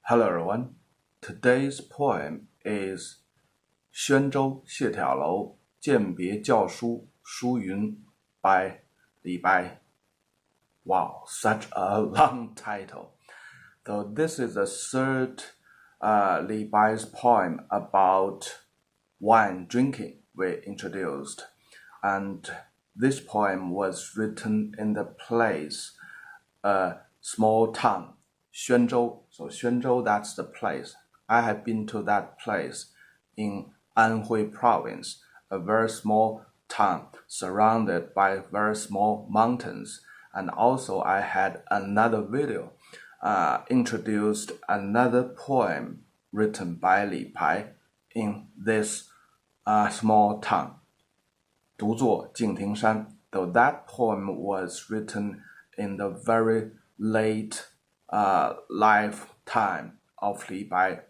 Hello everyone. Today's poem is 宣州谢眺楼饯别校书叔云 by Li Bai. Wow, such a long title. So this is the third Li Bai's poem about wine drinking we introduced. And this poem was written in the place, a small town, Xuanzhou. So Xuanzhou, that's the place. I have been to that place in Anhui province, a very small town surrounded by very small mountains. And also I had another video introduced another poem written by Li Bai in this small town, 独坐敬亭山. Though that poem was written in the very late lifetime of Li Bai,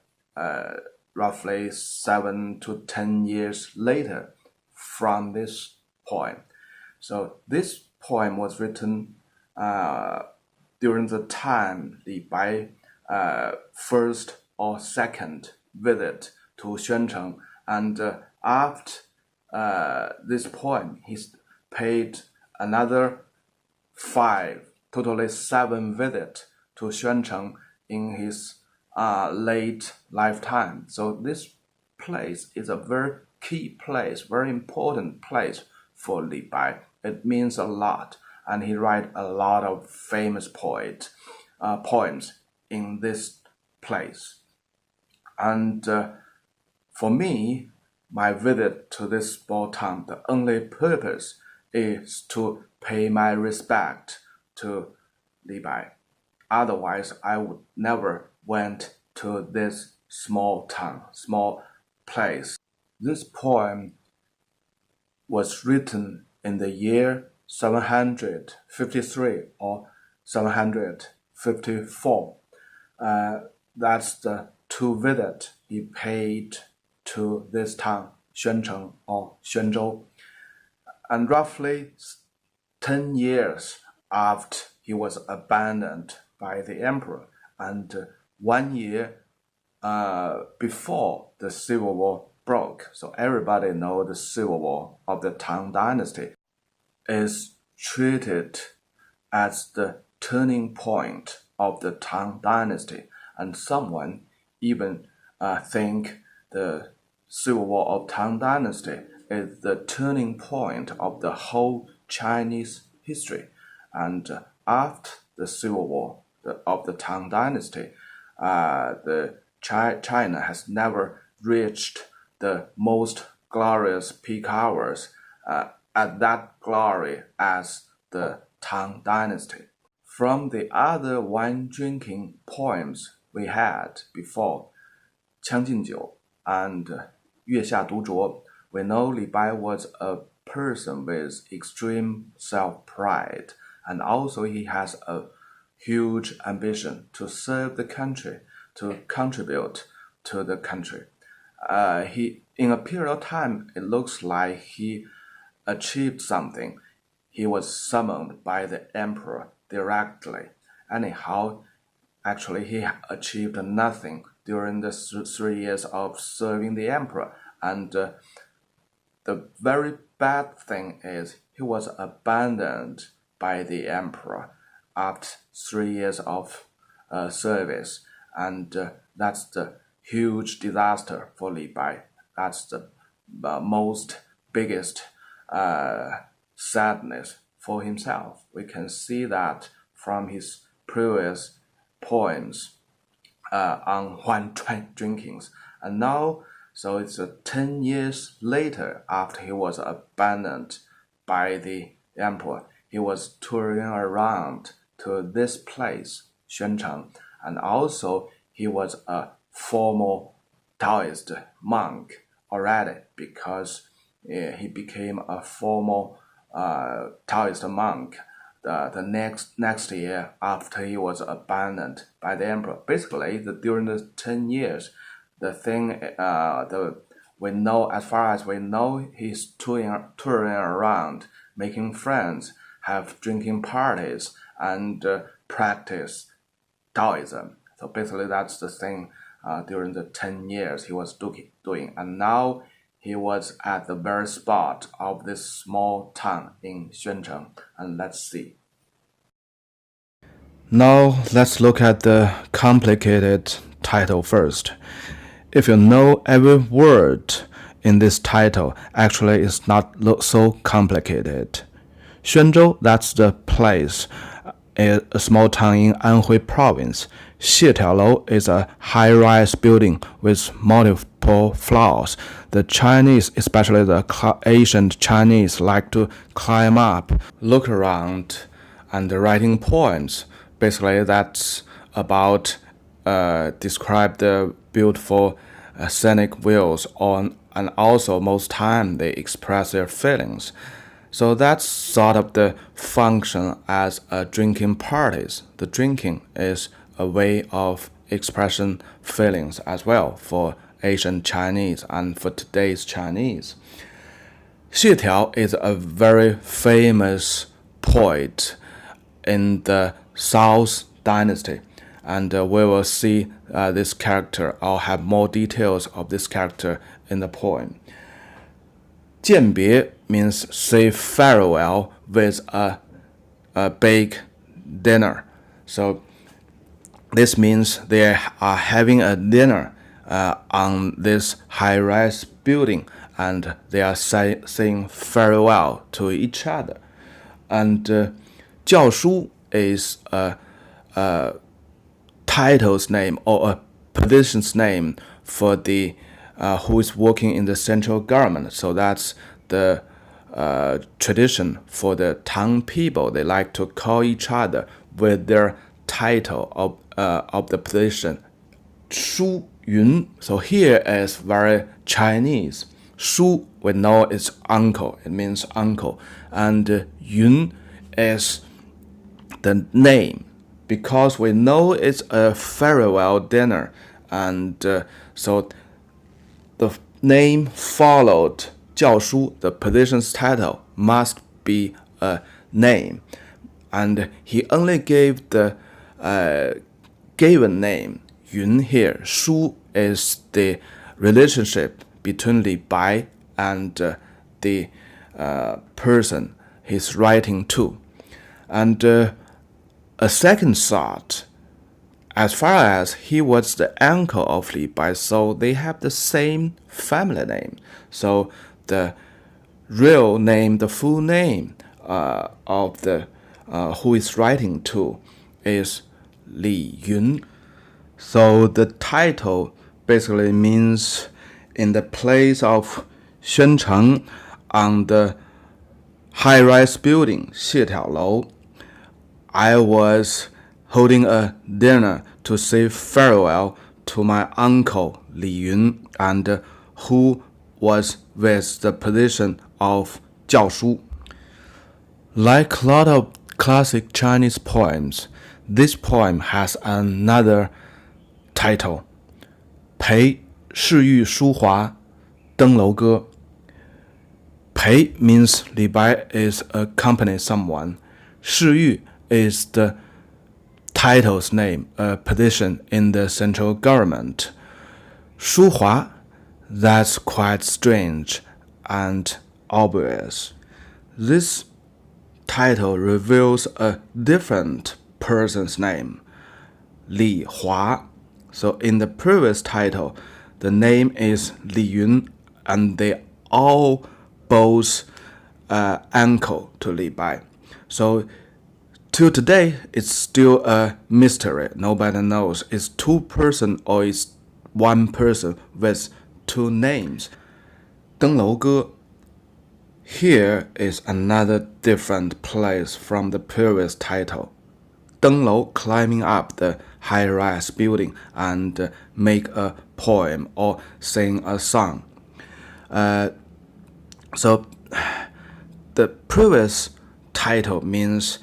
roughly 7 to 10 years later from this poem. So this poem was written during the time Li Bai first or second visit to Xuancheng, and after this poem, he paid another 5, totally 7 visits to Xuancheng in his late lifetime. So this place is a very key place, very important place for Li Bai. It means a lot, and he wrote a lot of famous poems in this place. And for me, my visit to this small town, the only purpose is to pay my respect to Li Bai. Otherwise, I would never went to this small town, small place. This poem was written in the year 753 or 754. That's the 2 visits he paid to this town, Xuancheng or Xuanzhou. And roughly 10 years after he was abandoned by the emperor, and 1 year before the civil war broke. So everybody knows the civil war of the Tang Dynasty is treated as the turning point of the Tang Dynasty, and someone even think the civil war of Tang Dynasty is the turning point of the whole Chinese history. And after the civil war of the Tang Dynasty, China has never reached the most glorious peak hours at that glory as the Tang Dynasty. From the other wine drinking poems we had before, 将进酒 and 月下独酌, we know Li Bai was a person with extreme self-pride, and also he has a huge ambition to serve the country, to contribute to the country. In a period of time, it looks like he achieved something. He was summoned by the emperor directly. Anyhow, actually he achieved nothing during the 3 years of serving the emperor. And the very bad thing is he was abandoned by the emperor after 3 years of service. And that's the huge disaster for Li Bai. That's the most biggest sadness for himself. We can see that from his previous poems on wine drinkings. And now, so it's 10 years later after he was abandoned by the emperor, he was touring around to this place, Xuancheng, and also he was a former Taoist monk already, because he became a former Taoist monk the next year after he was abandoned by the emperor. Basically, during the 10 years, the thing we know, as far as we know, he's touring around, making friends, have drinking parties, and practice Taoism. So basically that's the thing during the 10 years he was doing. And now he was at the very spot of this small town in Xuanzhou. And let's see. Now let's look at the complicated title first. If you know every word in this title, actually it's not so complicated. Xuanzhou, that's the place, a small town in Anhui province. Xie Tiao Lou is a high-rise building with multiple floors. The Chinese, especially the ancient Chinese, like to climb up, look around, and writing poems. Basically, that's about describe the beautiful scenic views and also most time they express their feelings. So that's sort of the function as a drinking parties. The drinking is a way of expressing feelings as well for Asian Chinese and for today's Chinese. Xie Tiao is a very famous poet in the South Dynasty, and we will see this character. I'll have more details of this character in the poem. 饯别 means say farewell with a big dinner. So this means they are having a dinner on this high-rise building, and they are saying farewell to each other. And 教书 is a title's name or a position's name for the who is working in the central government. So that's the tradition for the town people. They like to call each other with their title of the position. Shu Yun. So here is very Chinese. Shu, we know it's uncle. It means uncle. And Yun is the name, because we know it's a farewell dinner, and so the name followed 教书, the position's title must be a name, and he only gave the given name Yun here. Shu is the relationship between Li Bai and the person he's writing to. And a second thought, as far as he was the uncle of Li Bai, so they have the same family name. So the real name, the full name of the who is writing to is Li Yun. So the title basically means in the place of Xuancheng on the high-rise building, Xie Tiao Lou, I was holding a dinner to say farewell to my uncle Li Yun, and who was with the position of 教书. Like a lot of classic Chinese poems, this poem has another title, 陪世玉书华登楼歌. 陪 means Li Bai is accompanying someone. 世玉 is the title's name, a position in the central government. 书华, that's quite strange and obvious. This title reveals a different person's name, Li Hua. So in the previous title, the name is Li Yun, and they all both uncle to Li Bai. So till today, it's still a mystery. Nobody knows. It's two person or it's one person with two names. 登楼歌. Here is another different place from the previous title. 登楼, climbing up the high-rise building and make a poem or sing a song. So the previous title means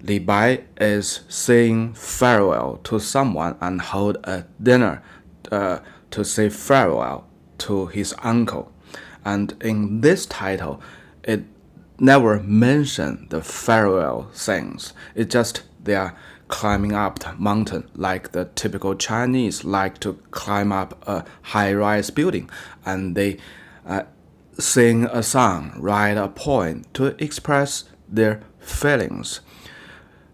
Li Bai is saying farewell to someone and hold a dinner to say farewell to his uncle. And in this title, it never mentioned the farewell things. It just they are climbing up the mountain like the typical Chinese like to climb up a high-rise building, and they sing a song, write a poem to express their feelings.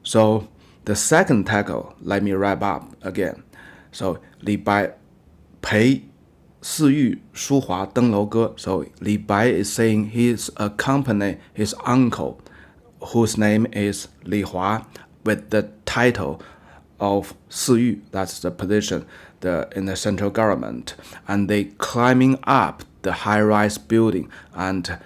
So the second title, let me wrap up again. So Li Bai 陪四玉书华登楼歌. So Li Bai is saying he's accompanying his uncle, whose name is Li Hua, with the title of 四玉, that's the position in the central government, and they climbing up the high-rise building and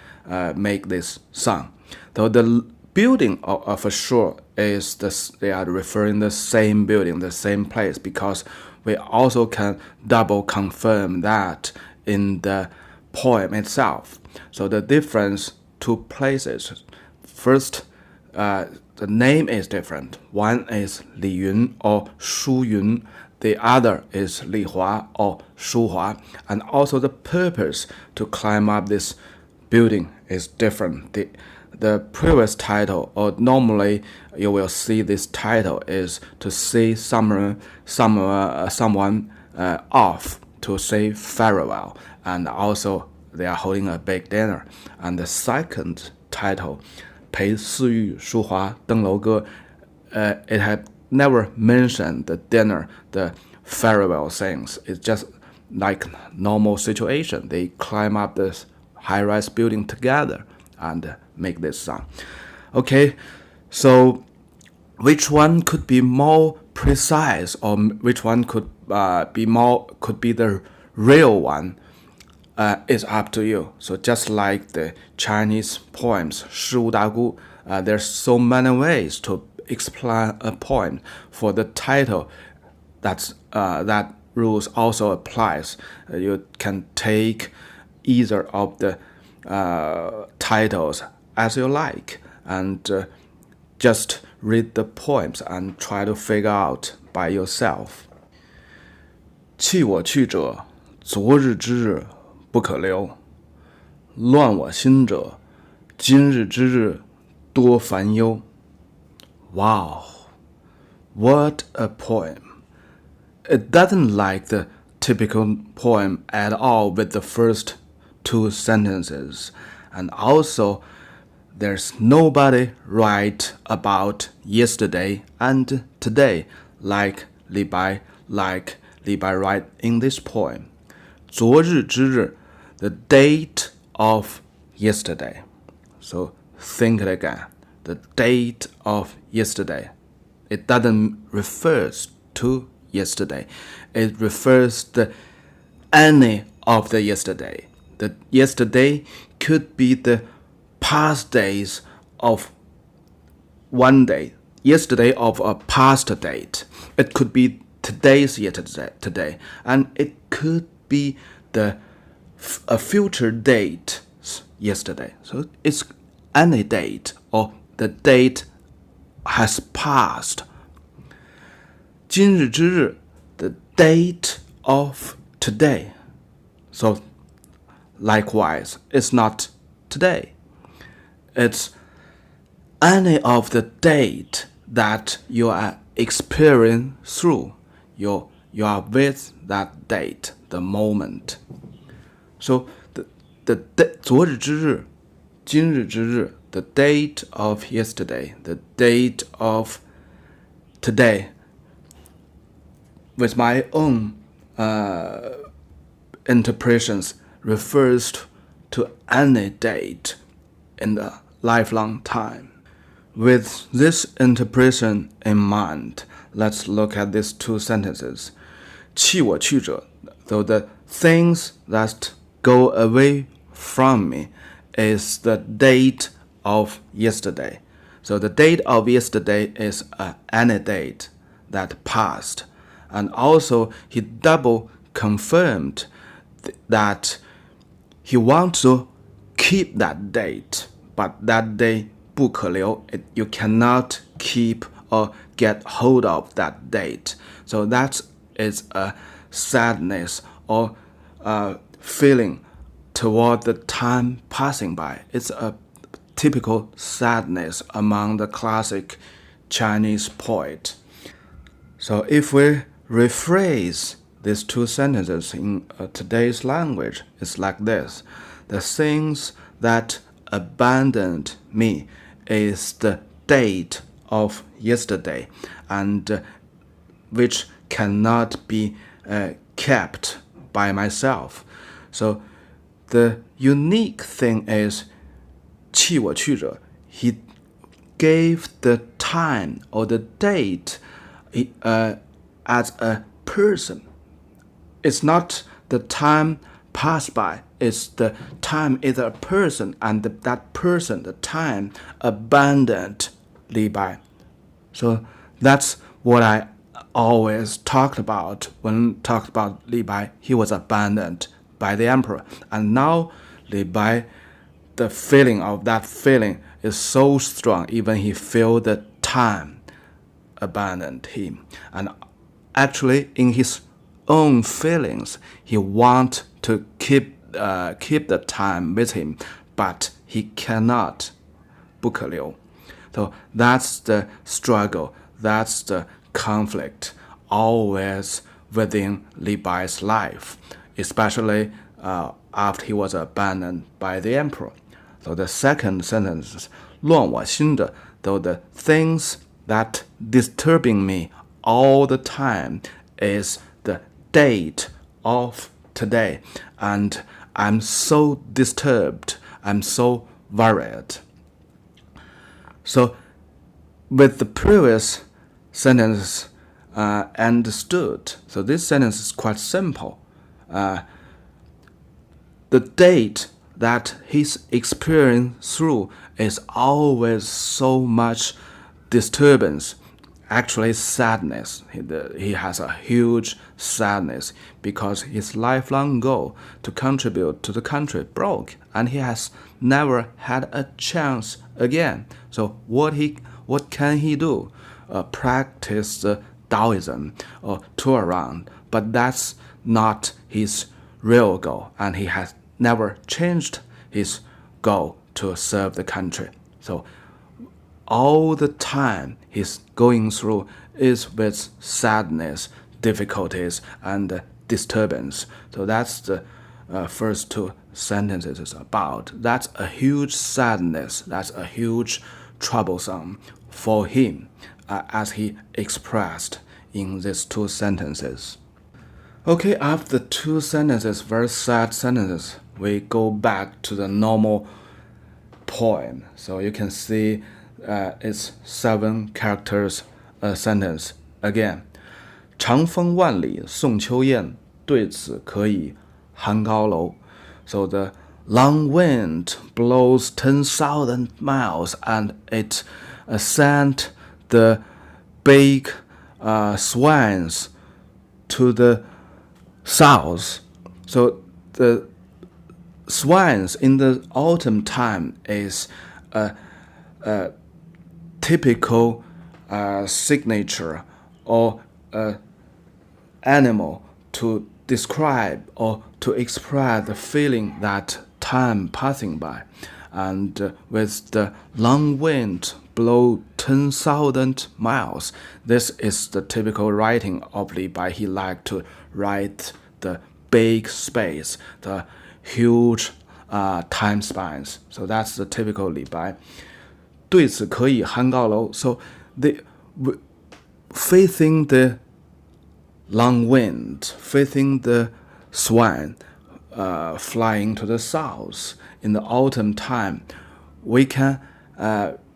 make this song. Though the building for sure is they are referring the same building, the same place, because we also can double confirm that in the poem itself. So the difference, two places. First, the name is different. One is Li Yun or Shu Yun. The other is Li Hua or Shu Hua. And also the purpose to climb up this building is different. The previous title, or normally you will see this title, is to see someone off, to say farewell, and also they are holding a big dinner. And the second title, 陪四玉书华登楼歌, it had never mentioned the dinner, the farewell things. It's just like normal situation. They climb up this high-rise building together and make this song. Okay, so which one could be more precise, or which one could be the real one, is up to you. So just like the Chinese poems, 诗无大姑, there's so many ways to explain a poem. For the title, that rules also applies. You can take either of the titles as you like, and just read the poems and try to figure out by yourself. 弃我去者，昨日之日不可留；乱我心者，今日之日多烦忧。Wow, what a poem! It doesn't like the typical poem at all with the first two sentences, and also there's nobody write about yesterday and today like Li Bai write in this poem. 昨日之日, the date of yesterday. So think it again. The date of yesterday. It doesn't refers to yesterday. It refers to any of the yesterday. The yesterday could be the past days of one day, yesterday of a past date. It could be today's yesterday, and it could be a future date yesterday. So it's any date, or the date has passed. 今日之日, the date of today. So likewise, it's not today. It's any of the date that you are experiencing through. You are with that date, the moment. So the 昨日之日, 今日之日, the date of yesterday, the date of today, with my own interpretations, refers to any date in the lifelong time. With this interpretation in mind, let's look at these two sentences. 弃我去者, though the things that go away from me is the date of yesterday. So the date of yesterday is any date that passed. And also he double confirmed that he wants to keep that date, but that day 不可留, you cannot keep or get hold of that date. So that is a sadness or a feeling toward the time passing by. It's a typical sadness among the classic Chinese poet. So if we rephrase these two sentences in today's language, it's like this. The things that abandoned me is the date of yesterday, and which cannot be kept by myself. So the unique thing is 弃我去者, he gave the time or the date as a person. It's not the time passed by, it's the time is a person, and that person, the time, abandoned Li Bai. So that's what I always talked about when talked about Li Bai. He was abandoned by the emperor, and now Li Bai, the feeling of that feeling is so strong, even he feel the time abandoned him. And actually in his own feelings, he want to keep the time with him, but he cannot. 不可留. So that's the struggle, that's the conflict always within Li Bai's life, especially after he was abandoned by the emperor. So the second sentence is 乱我心的, though the things that disturbing me all the time is the date of today, and I'm so disturbed, I'm so worried. So with the previous sentence understood, so this sentence is quite simple. The date that he's experiencing through is always so much disturbance, actually sadness. He has a huge sadness because his lifelong goal to contribute to the country broke, and he has never had a chance again. So what can he do? Practice Taoism or tour around, but that's not his real goal, and he has never changed his goal to serve the country. So all the time he's going through is with sadness, difficulties, and disturbance. So that's the first two sentences is about. That's a huge sadness, that's a huge troublesome for him, as he expressed in these two sentences. Okay, after the two sentences, very sad sentences, we go back to the normal poem. So you can see it's 7 characters sentence again. 长风万里送秋雁，对此可以酣高楼. So the long wind blows 10,000 miles, and it sent the big swans to the south. So the swans in the autumn time is a typical signature or animal to describe or to express the feeling that time passing by. And with the long wind blow 10,000 miles, this is the typical writing of Li Bai. He liked to write the big space, the huge time spans. So that's the typical Li Bai. 对此可以酣高楼. So facing the long wind, facing the swan flying to the south in the autumn time, we can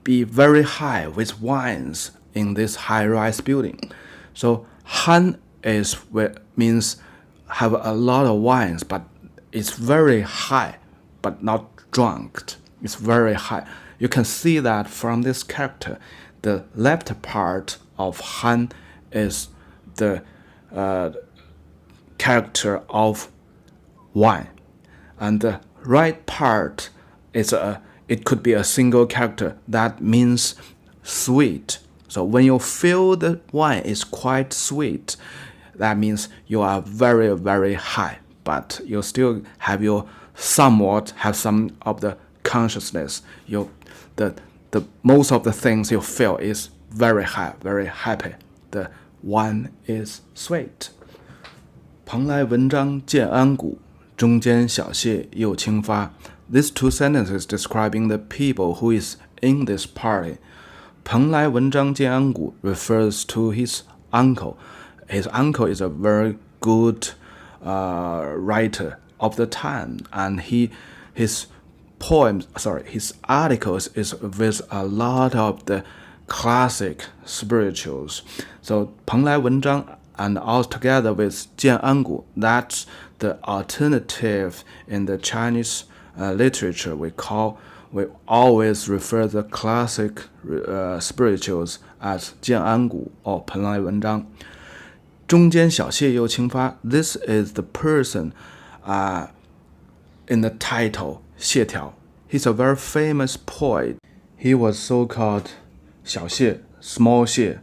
be very high with wines in this high-rise building. So 酣 means have a lot of wines, but it's very high, but not drunk. It's very high. You can see that from this character. The left part of Han is the character of wine, and the right part is it could be a single character that means sweet. So when you feel the wine is quite sweet, that means you are very, very high, but you still have some of the consciousness. The most of the things you feel is very high, very happy. The one is sweet. 蓬莱文章建安骨，中间小谢又清发. These two sentences describing the people who is in this party. 蓬莱文章建安骨 refers to his uncle. His uncle is a very good writer of the time, and his articles is with a lot of the classic spirituals. So 蓬莱文章 and all together with 建安骨, that's the alternative in the Chinese literature. We always refer the classic spirituals as 建安骨 or 蓬莱文章. 中间小谢又清发, this is the person in the title, Xie Tiao. He's a very famous poet. He was so-called 小谢, small 谢,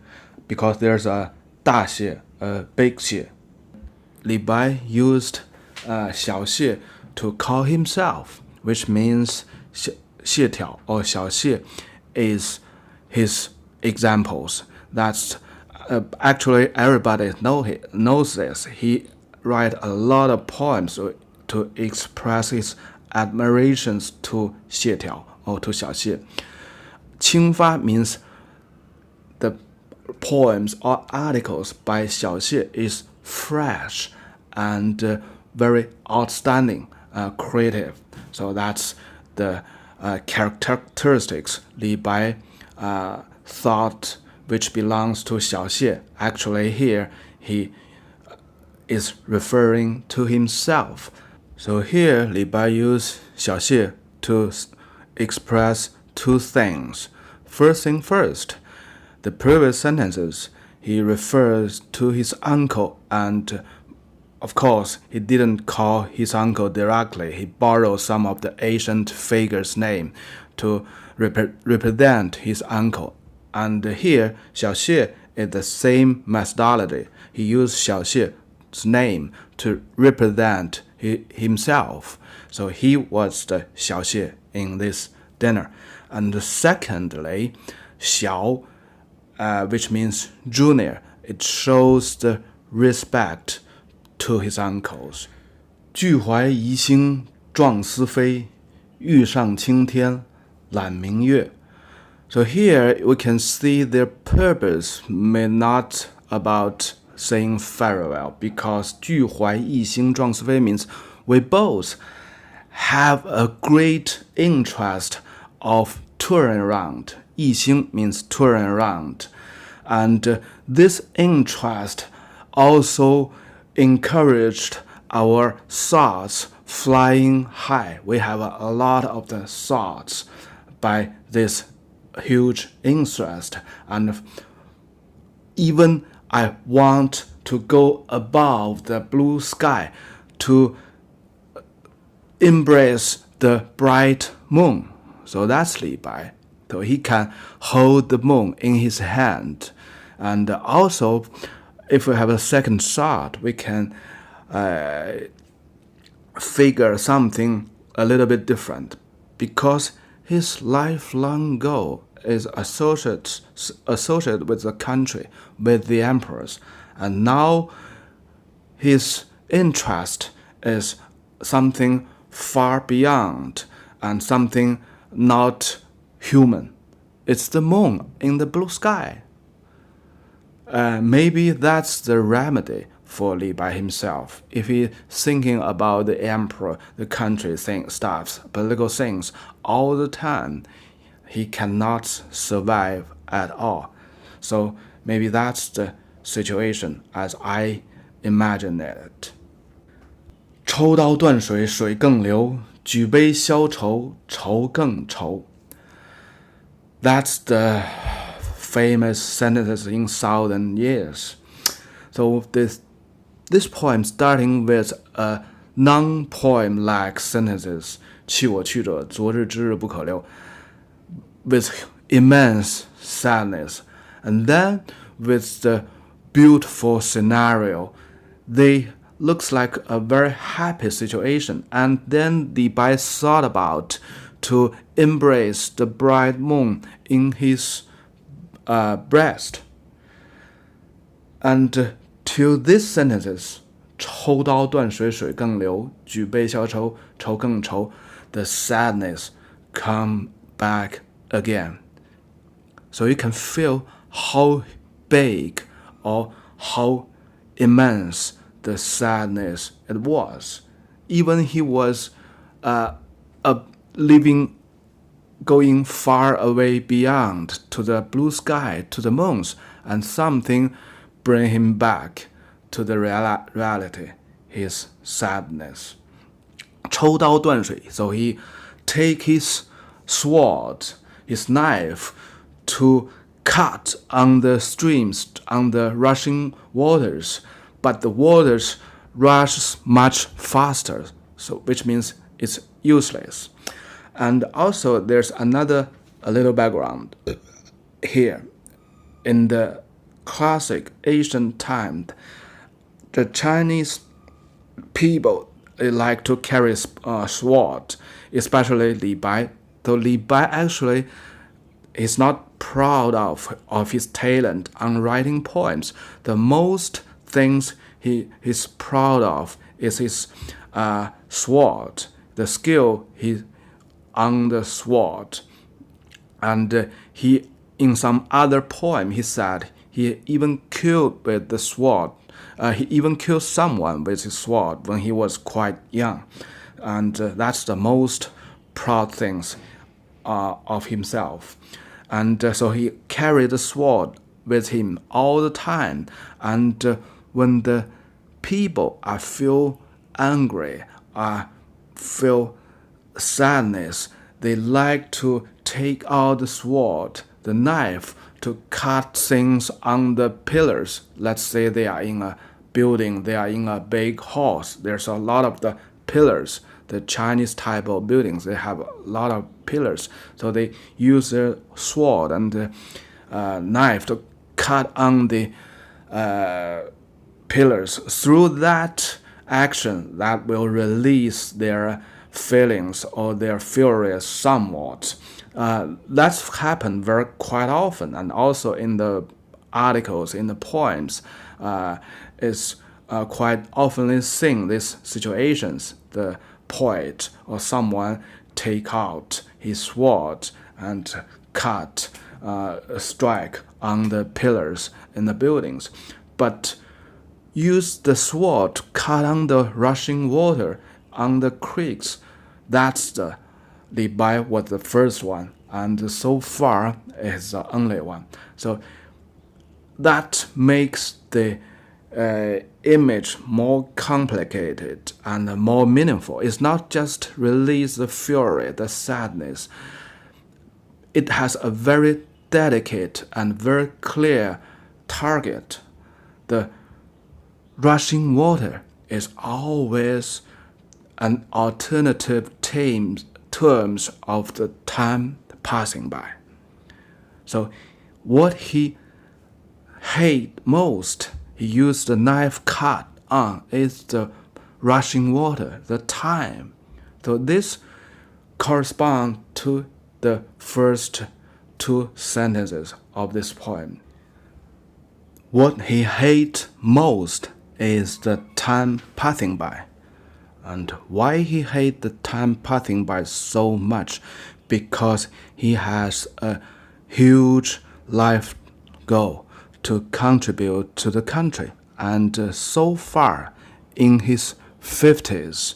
because there's a 大谢, a big 谢. Li Bai used 小谢 to call himself, which means 谢条 or 小谢 is his examples. That's actually everybody knows this. He write a lot of poems to express his admirations to 谢条 or to 小谢. 清发 means the poems or articles by 小谢 is fresh and very outstanding, creative. So that's the characteristics Li Bai thought which belongs to 小谢. Actually here he is referring to himself. So here Li Bai used 小谢 to express two things. First thing first, the previous sentences he refers to his uncle, and of course he didn't call his uncle directly. He borrowed some of the ancient figure's name to represent his uncle. And here 小谢 is the same methodology. He used 小谢's name to represent himself. So he was the 小谢 in this dinner. And secondly, 小, which means junior, it shows the respect to his uncles. 巨怀疑心壮思飞，欲上青天揽明月. So here we can see their purpose may not about saying farewell, because 巨怀疑心壮思飞 means we both have a great interest of touring around. 疑心 means touring around. And this interest also encouraged our thoughts flying high. We have a lot of the thoughts by this huge interest, and even I want to go above the blue sky to embrace the bright moon. So that's Li Bai. So he can hold the moon in his hand. And also, if we have a second thought, we can figure something a little bit different, because his lifelong goal is associated with the country, with the emperors. And now his interest is something far beyond and something not human. It's the moon in the blue sky. Maybe that's the remedy for Li Bai himself. If he's thinking about the emperor, the country stuffs, political things all the time, he cannot survive at all. So maybe that's the situation as I imagine it. 抽刀断水，水更流；举杯消愁，愁更愁. That's the famous sentences in southern years. So this poem starting with a non-poem-like sentences, 弃我去者，昨日之日不可留, with immense sadness, and then with the beautiful scenario, they looks like a very happy situation. And then Li Bai thought about to embrace the bright moon in his breast. And to these sentences, 抽刀断水水更流，举杯消愁愁更愁, the sadness come back again. So you can feel how big or how immense the sadness it was. Even he was going far away beyond to the blue sky, to the moons, and something bring him back to the reality, his sadness. 抽刀断水, so he take his sword, his knife, to cut on the streams, on the rushing waters, but the waters rush much faster, so which means it's useless. And also there's a little background here. In the classic ancient time, the Chinese people, they like to carry a sword, especially Li Bai. Though Li Bai actually is not proud of his talent on writing poems. The most things he is proud of is his sword, the skill he on the sword. And he, in some other poem, he said he even killed with the sword. He even killed someone with his sword when he was quite young. And that's the most proud things of himself. And so he carried the sword with him all the time. And when the people feel angry, feel sadness, they like to take out the sword, the knife, to cut things on the pillars. Let's say they are in a building, they are in a big house. There's a lot of the pillars. The Chinese type of buildings, they have a lot of pillars. So they use their sword and knife to cut on the pillars. Through that action, that will release their feelings or their fury somewhat. That's happened quite often, and also in the articles, in the poems, is quite often seen these situations. The poet or someone take out his sword and cut, strike on the pillars in the buildings. But use the sword to cut on the rushing water, on the creeks. That's the Li Bai was the first one, and so far is the only one. So that makes the image more complicated and more meaningful. It's not just release the fury, the sadness. It has a very delicate and very clear target. The rushing water is always an alternative terms of the time passing by. So what he hate most, he used the knife cut on, is the rushing water, the time. So this corresponds to the first two sentences of this poem. What he hate most is the time passing by. And why he hate the time passing by so much? Because he has a huge life goal to contribute to the country. And so far, in his 50s,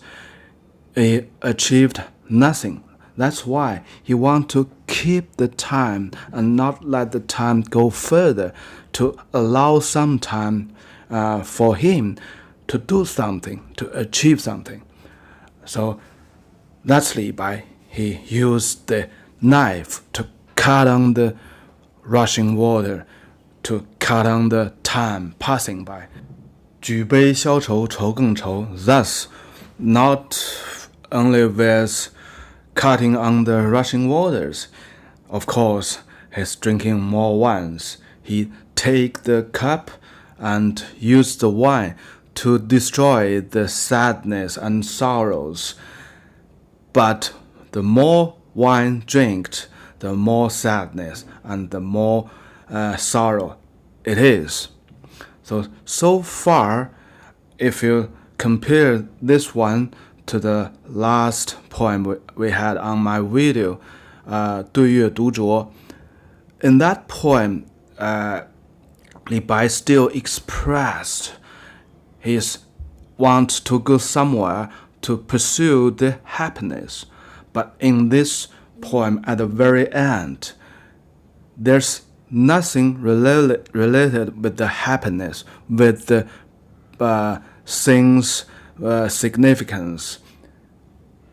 he achieved nothing. That's why he wants to keep the time and not let the time go further, to allow some time for him to do something, to achieve something. So that's Li Bai. He used the knife to cut on the rushing water, to cut on the time passing by. 举杯消愁愁更愁. Thus, not only with cutting on the rushing waters, of course, he's drinking more wines. He take the cup and use the wine to destroy the sadness and sorrows. But the more wine drinked, the more sadness and the more sorrow it is. So far, if you compare this one to the last poem we had on my video, 对月独酌, in that poem, Li Bai still expressed his want to go somewhere to pursue the happiness. But in this poem, at the very end, there's nothing related with the happiness, with the thing's significance.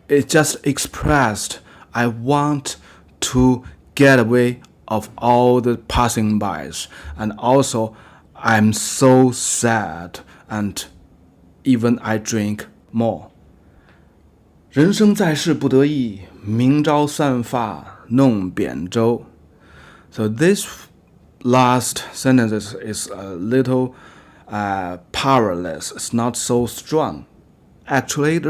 It just expressed, I want to get away of all the passing bys, and also I'm so sad, and even I drink more. 人生在世不得已，明朝散发弄扁舟. So this last sentence is a little powerless. It's not so strong. Actually, it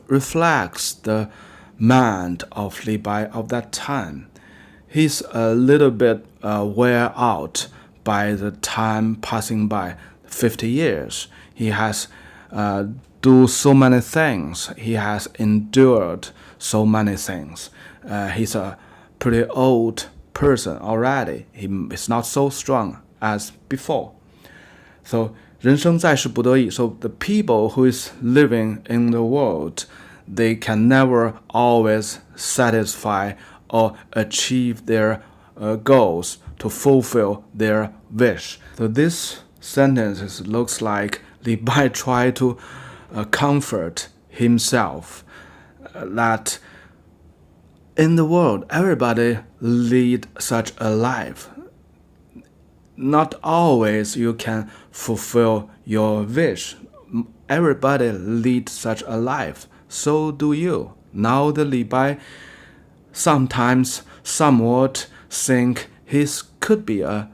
reflects the mind of Li Bai of that time. He's a little bit wear out by the time passing by 50 years. He has do so many things. He has endured so many things. He's a pretty old person already. He is not so strong as before. So 人生在世不得已. So the people who is living in the world, they can never always satisfy or achieve their goals to fulfill their wish. So this sentence looks like Li Bai tried to comfort himself that in the world everybody lead such a life. Not always you can fulfill your wish. Everybody lead such a life. So do you. Now the Li Bai sometimes somewhat think he could be an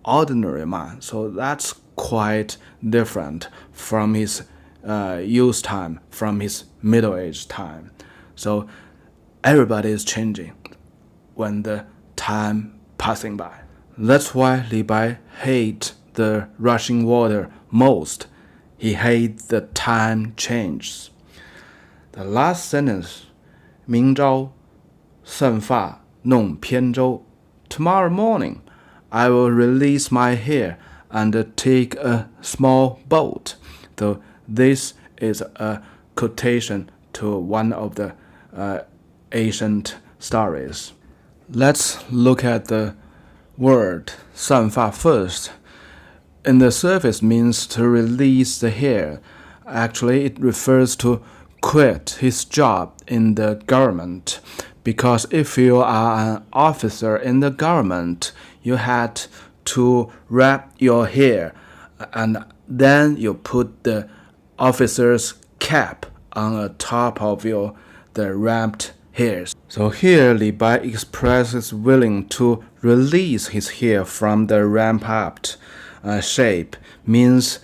ordinary man. So that's quite different from his youth time, from his middle-age time. So everybody is changing when the time passing by. That's why Li Bai hate the rushing water most. He hate the time changes. The last sentence, 明朝散发弄扁舟. Tomorrow morning, I will release my hair and take a small boat. So this is a quotation to one of the ancient stories. Let's look at the word 散发 first. In the surface means to release the hair. Actually, it refers to quit his job in the government. Because if you are an officer in the government, you had to wrap your hair and then you put the officer's cap on the top of the wrapped hairs. So here Li Bai expresses willing to release his hair from the ramped shape, means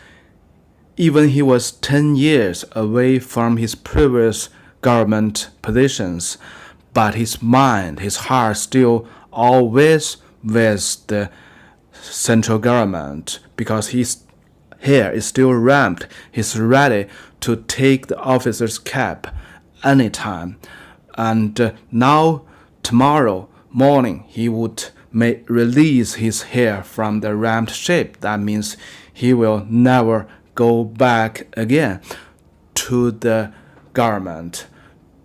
even he was 10 years away from his previous government positions, but his mind, his heart still always with the central government, because his hair is still wrapped. He's ready to take the officer's cap anytime. And now, tomorrow morning, he would release his hair from the wrapped shape. That means he will never go back again to the government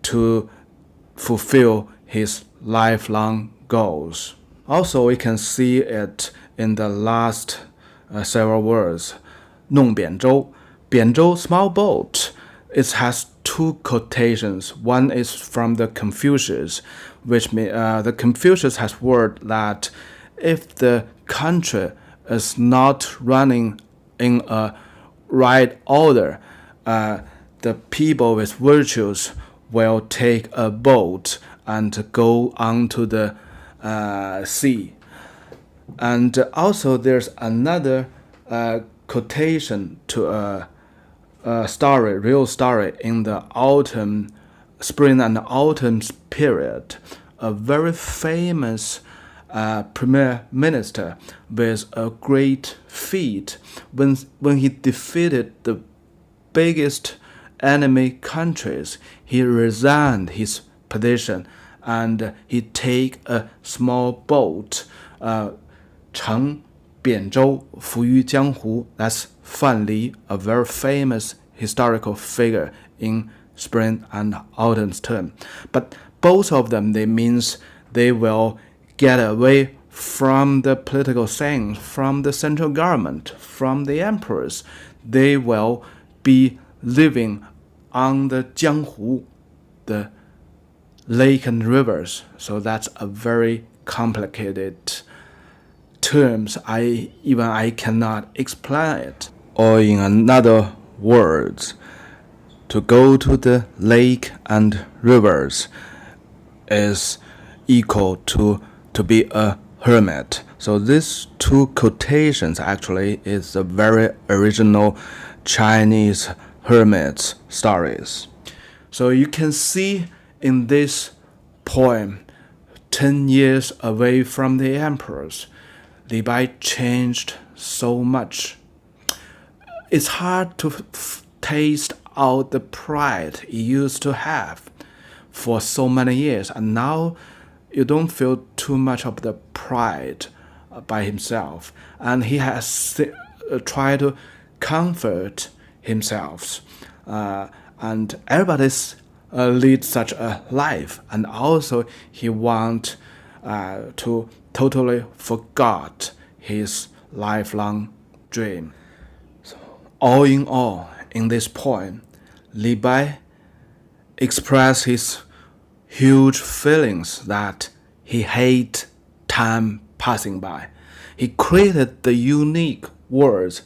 to fulfill his lifelong goals. Also, we can see it in the last several words. 弄扁舟. 扁舟, small boat. It has two quotations. One is from the Confucius, which the Confucius has word that if the country is not running in a right order, the people with virtues will take a boat and go onto the sea. And also there's another quotation to a story, real story in the spring and autumn period. A very famous premier minister with a great feat when he defeated the biggest enemy countries. He resigned his position and he take a small boat, 乘扁舟浮于江湖. That's Fan Li, a very famous historical figure in spring and autumn term. But both of them, they means they will get away from the political things, from the central government, from the emperors. They will be living on the Jianghu, the lake and rivers. So that's a very complicated terms. I cannot explain it. Or in another words, to go to the lake and rivers is equal to be a hermit. So these two quotations actually is the very original Chinese hermits stories. So you can see in this poem, 10 years away from the emperors, Li Bai changed so much. It's hard to taste out the pride he used to have for so many years, and now you don't feel too much of the pride by himself, and he has tried to comfort himself, and everybody's lead such a life, and also he want to totally forgot his lifelong dream. So, all in all, in this poem, Li Bai expressed his huge feelings that he hate time passing by. He created the unique words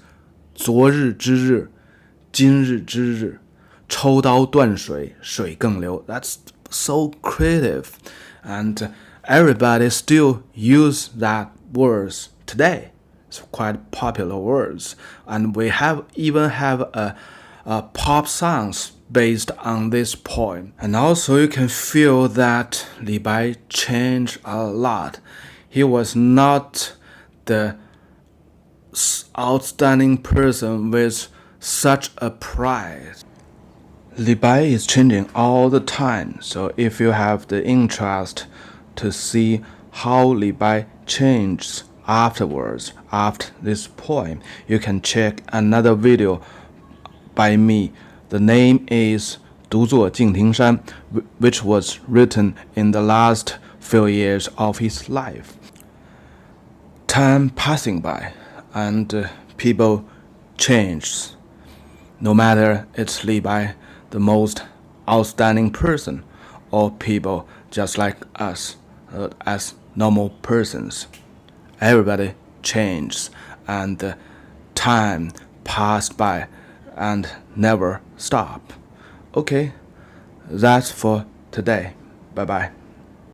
昨日之日今日之日抽刀断水水更流. That's so creative, and everybody still use that words today. It's quite popular words, and we even have a pop songs based on this poem. And also you can feel that Li Bai changed a lot. He was not the outstanding person with such a pride. Li Bai is changing all the time, so if you have the interest to see how Li Bai changes afterwards, after this poem, you can check another video by me. The name is 独坐敬亭山, which was written in the last few years of his life. Time passing by, and people change. No matter it's Li Bai, the most outstanding person, or people just like us, as normal persons. Everybody changes, and time passed by and never stop. Okay, that's for today. Bye-bye.